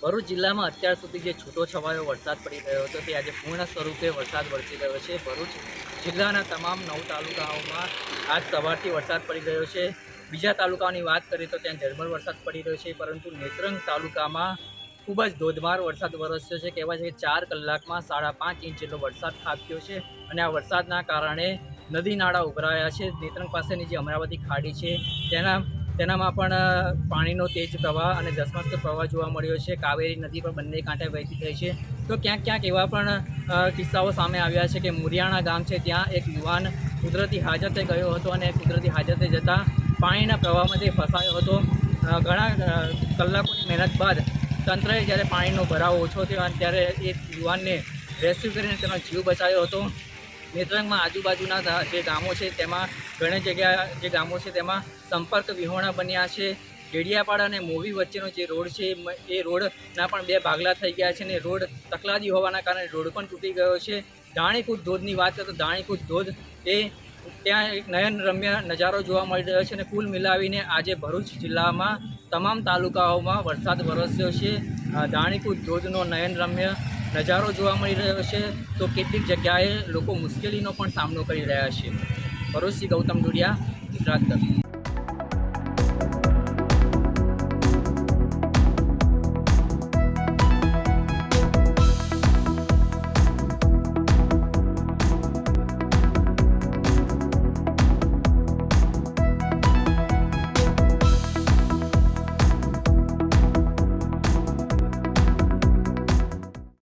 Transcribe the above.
ભરૂચ જિલ્લામાં અત્યાર સુધી જે છૂટોછવાયો વરસાદ પડી રહ્યો હતો તે આજે પૂર્ણ સ્વરૂપે વરસાદ વરસી રહ્યો છે। ભરૂચ જિલ્લાના તમામ 9 તાલુકાઓમાં આજ સવારથી વરસાદ પડી રહ્યો છે। બીજા તાલુકાઓની વાત કરીએ તો ત્યાં ઝરમર વરસાદ પડી રહ્યો છે, પરંતુ નેત્રંગ તાલુકામાં ખૂબ જ ધોધમાર વરસાદ વરસ્યો છે। કહેવાય છે કે 4 કલાકમાં 5.5 ઇંચ જેટલો વરસાદ ખાબક્યો છે અને આ વરસાદના કારણે નદી નાળા ઉભરાયા છે। નેત્રંગ પાસેની જે અમરાવતી ખાડી છે તેનામાં પણ પાણીનો તેજ પ્રવાહ અને ધસમસતો પ્રવાહ જોવા મળ્યો છે। કાવેરી નદી પણ બંને કાંઠે વહેતી થઈ છે। તો ક્યાંક ક્યાંક એવા પણ કિસ્સાઓ સામે આવ્યા છે કે મુરિયાણા ગામ છે, ત્યાં એક યુવાન કુદરતી હાજતે ગયો હતો અને કુદરતી હાજતે જતાં પાણીના પ્રવાહમાં તે ફસાયો હતો। ઘણા કલાકોની મહેનત બાદ તંત્રએ જ્યારે પાણીનો ભરાવ ઓછો થયો ત્યારે એ યુવાનને રેસ્ક્યુ કરીને તેનો જીવ બચાવ્યો હતો। નેત્રંગમાં આજુબાજુના જે ગામો છે તેમાં ઘણી જગ્યા જે ગામો છે તેમાં સંપર્ક વિહોણા બન્યા છે। ડેડિયાપાડ અને મોવી વચ્ચેનો જે રોડ છે એ રોડના પણ 2 ભાગલા થઈ ગયા છે અને રોડ તકલાદી હોવાના કારણે રોડ પણ તૂટી ગયો છે। દાણીકૂટ ધોધની વાત કરીએ તો દાણીકૂટ ધોધ એ ત્યાં એક નયનરમ્ય નજારો જોવા મળી રહ્યો છે અને કુલ મિલાવીને આજે ભરૂચ જિલ્લામાં તમામ તાલુકાઓમાં વરસાદ વરસ્યો છે। દાણીકૂટ ધોધનો નયનરમ્ય નજારો જોવા મળી રહ્યો છે, તો કેટલીક જગ્યાએ લોકો મુશ્કેલીનો પણ સામનો કરી રહ્યા છે। ભરૂચથી ગૌતમ ડુડિયા, ગુજરાત તક।